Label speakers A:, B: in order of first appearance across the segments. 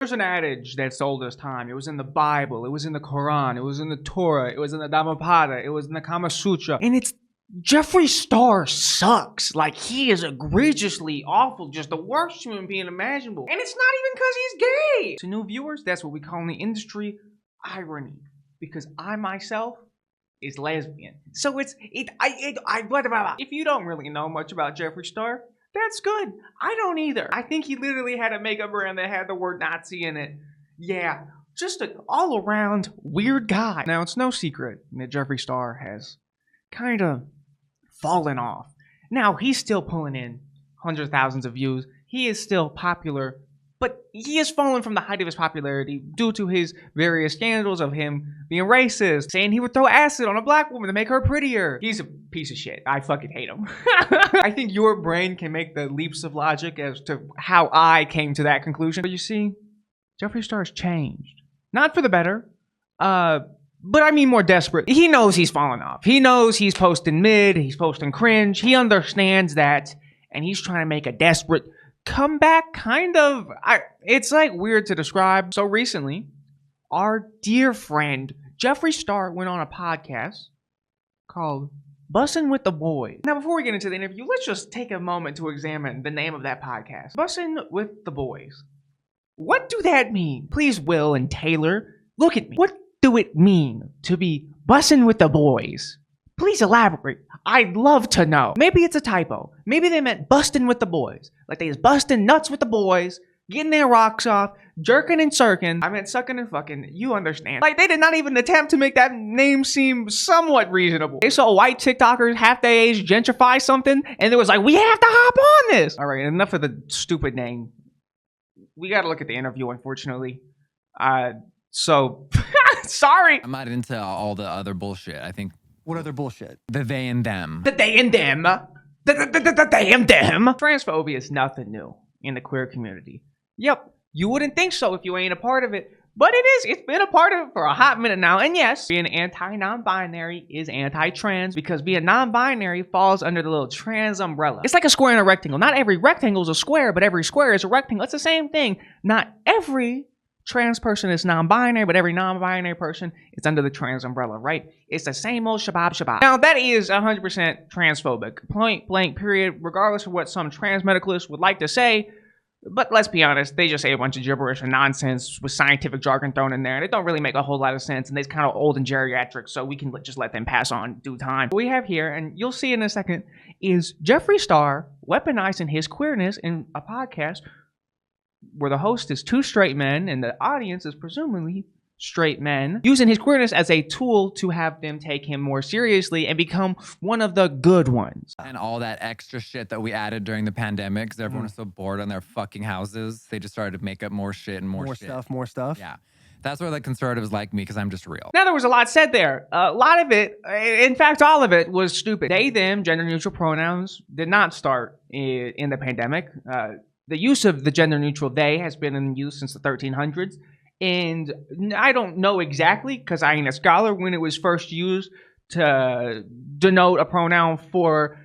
A: There's an adage that's old as time. It was in the Bible, it was in the Quran, it was in the Torah, it was in the Dhammapada, it was in the Kama Sutra. And it's Jeffree Star sucks. Like, he is egregiously awful, just the worst human being imaginable. And it's not even because he's gay. To new viewers, that's what we call in the industry irony. Because I myself is lesbian. So if you don't really know much about Jeffree Star, that's good. I don't either. I think he literally had a makeup brand that had the word Nazi in it. Yeah, just an all-around weird guy. Now, it's no secret that Jeffree Star has kind of fallen off. Now, he's still pulling in hundreds of thousands of views. He is still popular, but he has fallen from the height of his popularity due to his various scandals of him being racist, saying he would throw acid on a black woman to make her prettier. He's a piece of shit. I fucking hate him. I think your brain can make the leaps of logic as to how I came to that conclusion. But you see, Jeffree Star's changed. Not for the better, but I mean more desperate. He knows he's fallen off. He knows he's posting mid, he's posting cringe. He understands that, and he's trying to make a desperate comeback, kind of. It's like weird to describe. So recently, our dear friend Jeffree Star went on a podcast called Bussin' with the Boys. Now, before we get into the interview, let's just take a moment to examine the name of that podcast. Bussin' with the Boys. What do that mean? Please, Will and Taylor, look at me. What do it mean to be bussin' with the boys? Please elaborate. I'd love to know. Maybe it's a typo. Maybe they meant bustin' with the boys. Like they was bustin' nuts with the boys, getting their rocks off, jerking and circing. I meant sucking and fucking. You understand. Like, they did not even attempt to make that name seem somewhat reasonable. They saw white TikTokers half their age gentrify something, and it was like, we have to hop on this. All right, enough of the stupid name. We got to look at the interview, unfortunately. Sorry.
B: I'm not into all the other bullshit. I think.
C: What other bullshit?
B: The they and them.
A: The they and them. The they and them. Transphobia is nothing new in the queer community. Yep, you wouldn't think so if you ain't a part of it, but it is. It's been a part of it for a hot minute now. And yes, being anti-non-binary is anti-trans because being non-binary falls under the little trans umbrella. It's like a square and a rectangle. Not every rectangle is a square, but every square is a rectangle. It's the same thing. Not every trans person is non-binary, but every non-binary person is under the trans umbrella, right? It's the same old shabab. Now, that is 100% transphobic. Point blank, period, regardless of what some trans medicalists would like to say. But let's be honest, they just say a bunch of gibberish and nonsense with scientific jargon thrown in there, and it don't really make a whole lot of sense, and they're kind of old and geriatric, so we can just let them pass on due time. What we have here, and you'll see in a second, is Jeffree Star weaponizing his queerness in a podcast where the host is two straight men, and the audience is presumably straight men, using his queerness as a tool to have them take him more seriously and become one of the good ones.
B: And all that extra shit that we added during the pandemic because everyone was so bored on their fucking houses. They just started to make up more shit and more shit.
C: More stuff.
B: Yeah. That's where the conservatives like me because I'm just real.
A: Now, there was a lot said there. A lot of it, in fact, all of it was stupid. They, them, gender-neutral pronouns did not start in the pandemic. The use of the gender-neutral they has been in use since the 1300s. And I don't know exactly, because I ain't a scholar, when it was first used to denote a pronoun for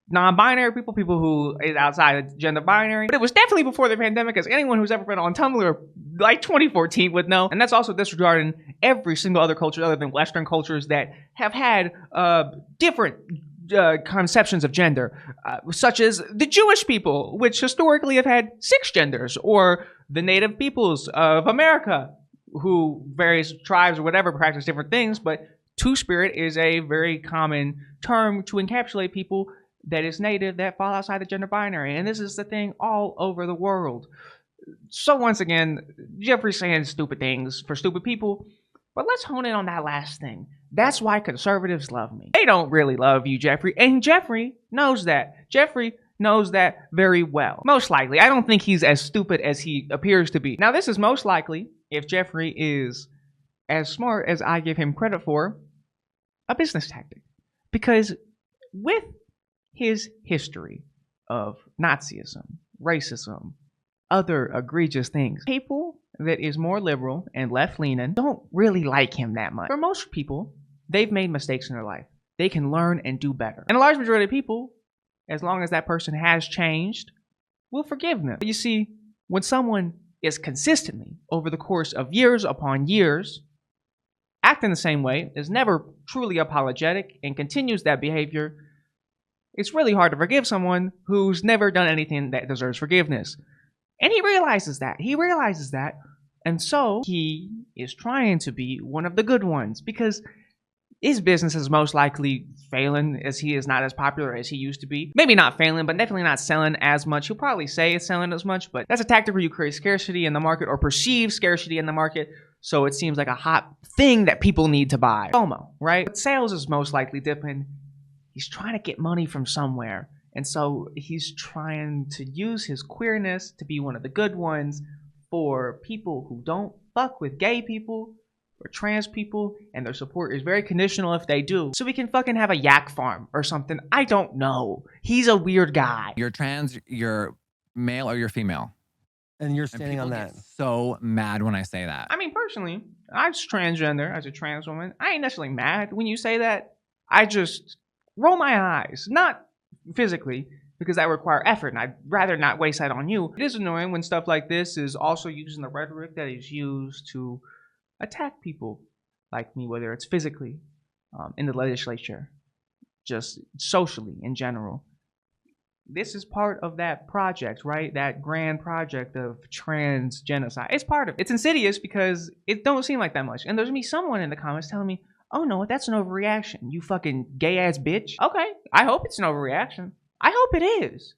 A: non-binary people who is outside of gender binary. But it was definitely before the pandemic, as anyone who's ever been on Tumblr, like 2014 would know. And that's also disregarding every single other culture other than Western cultures that have had different conceptions of gender, such as the Jewish people, which historically have had 6 genders, or the native peoples of America, who various tribes or whatever practice different things, but two-spirit is a very common term to encapsulate people that is native that fall outside the gender binary, and this is the thing all over the world. So once again, Jeffree's saying stupid things for stupid people, but let's hone in on that last thing. That's why conservatives love me. They don't really love you, Jeffree, and Jeffree knows that. Jeffree knows that very well. Most likely. I don't think he's as stupid as he appears to be. Now, this is most likely, if Jeffree is as smart as I give him credit for, a business tactic. Because with his history of Nazism, racism, other egregious things, people that is more liberal and left-leaning don't really like him that much. For most people, they've made mistakes in their life. They can learn and do better. And a large majority of people, as long as that person has changed, will forgive them. But you see, when someone is consistently, over the course of years upon years, acting the same way, is never truly apologetic, and continues that behavior, it's really hard to forgive someone who's never done anything that deserves forgiveness. And he realizes that. He realizes that. And so he is trying to be one of the good ones, because his business is most likely failing, as he is not as popular as he used to be. Maybe not failing, but definitely not selling as much. He'll probably say it's selling as much, but that's a tactic where you create scarcity in the market, or perceive scarcity in the market, so it seems like a hot thing that people need to buy. FOMO, right? But sales is most likely dipping. He's trying to get money from somewhere. And so he's trying to use his queerness to be one of the good ones for people who don't fuck with gay people or trans people, and their support is very conditional if they do. So we can fucking have a yak farm or something. I don't know. He's a weird guy.
B: You're trans, you're male, or you're female.
C: And you're standing on that.
B: Get so mad when I say that.
A: I mean, personally, I'm transgender as a trans woman. I ain't necessarily mad when you say that. I just roll my eyes. Not physically, because that require effort, and I'd rather not waste that on you. It is annoying when stuff like this is also using the rhetoric that is used to attack people like me, whether it's physically, in the legislature, just socially in general. This is part of that project, right? That grand project of trans genocide. It's part of it. It's insidious because it don't seem like that much. And there's gonna be someone in the comments telling me, oh no, that's an overreaction. You fucking gay ass bitch. Okay, I hope it's an overreaction. I hope it is.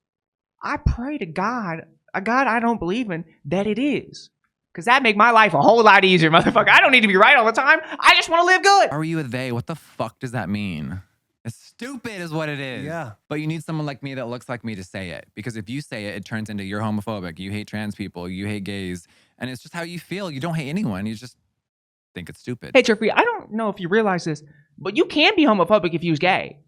A: I pray to God, a God I don't believe in, that it is. Because that make my life a whole lot easier, motherfucker. I don't need to be right all the time. I just want to live good.
B: Are you a they? What the fuck does that mean? It's stupid is what it is.
C: Yeah.
B: But you need someone like me that looks like me to say it. Because if you say it, it turns into you're homophobic. You hate trans people. You hate gays. And it's just how you feel. You don't hate anyone. You just think it's stupid.
A: Hey, Jeffree, I don't know if you realize this, but you can be homophobic if you're gay.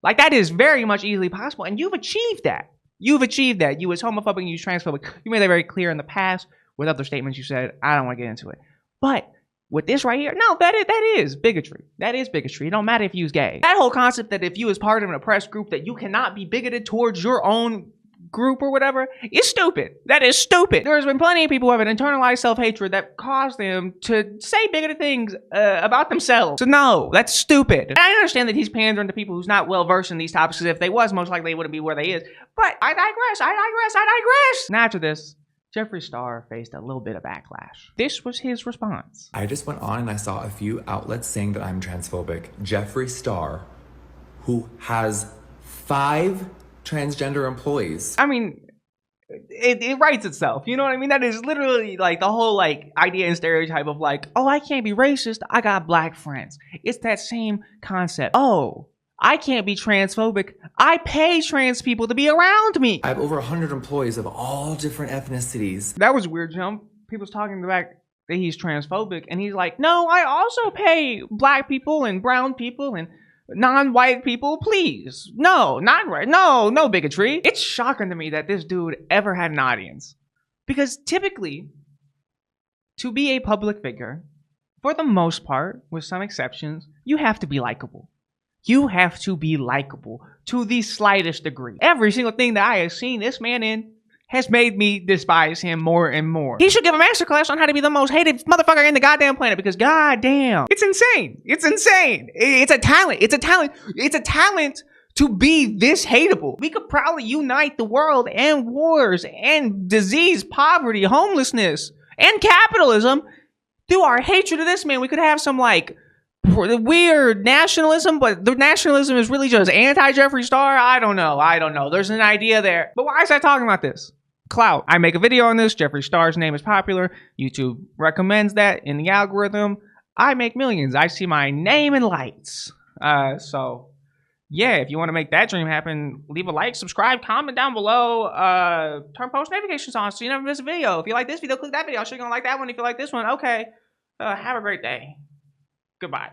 A: Like, that is very much easily possible. And you've achieved that. You've achieved that. You was homophobic and you was transphobic. You made that very clear in the past with other statements you said. I don't want to get into it. But with this right here, no, that is bigotry. That is bigotry. It don't matter if you was gay. That whole concept that if you was part of an oppressed group that you cannot be bigoted towards your own group or whatever is stupid. That is stupid. There's been plenty of people who have an internalized self-hatred that caused them to say bigoted things about themselves. So no, that's stupid. And I understand that he's pandering to people who's not well versed in these topics, because if they was, most likely they wouldn't be where they is. But I digress. And after this, Jeffree Star faced a little bit of backlash. This was his response.
D: I just went on and I saw a few outlets saying that I'm transphobic. Jeffree Star, who has 5 transgender employees.
A: I mean, it writes itself. You know what I mean? That is literally like the whole like idea and stereotype of like, oh, I can't be racist. I got black friends. It's that same concept. Oh, I can't be transphobic. I pay trans people to be around me.
D: I have over 100 employees of all different ethnicities.
A: That was a weird jump. People's talking back that he's transphobic, and he's like, no, I also pay black people and brown people and non-white people, please. No, not right. No bigotry. It's shocking to me that this dude ever had an audience. Because typically, to be a public figure, for the most part, with some exceptions, you have to be likable. You have to be likable to the slightest degree. Every single thing that I have seen this man in has made me despise him more and more. He should give a masterclass on how to be the most hated motherfucker in the goddamn planet, because goddamn, it's insane. It's insane. It's a talent. It's a talent. It's a talent to be this hateable. We could probably unite the world and wars and disease, poverty, homelessness, and capitalism through our hatred of this man. We could have some like weird nationalism, but the nationalism is really just anti-Jeffree Star. I don't know. There's an idea there. But why is I talking about this? Clout. I make a video on this. Jeffree Star's name is popular. YouTube recommends that in the algorithm. I make millions. I see my name in lights. So yeah, if you want to make that dream happen, leave a like, subscribe, comment down below, turn post notifications on so you never miss a video. If you like this video, click that video. I'm sure you're gonna like that one. If you like this one, okay. Have a great day. Goodbye.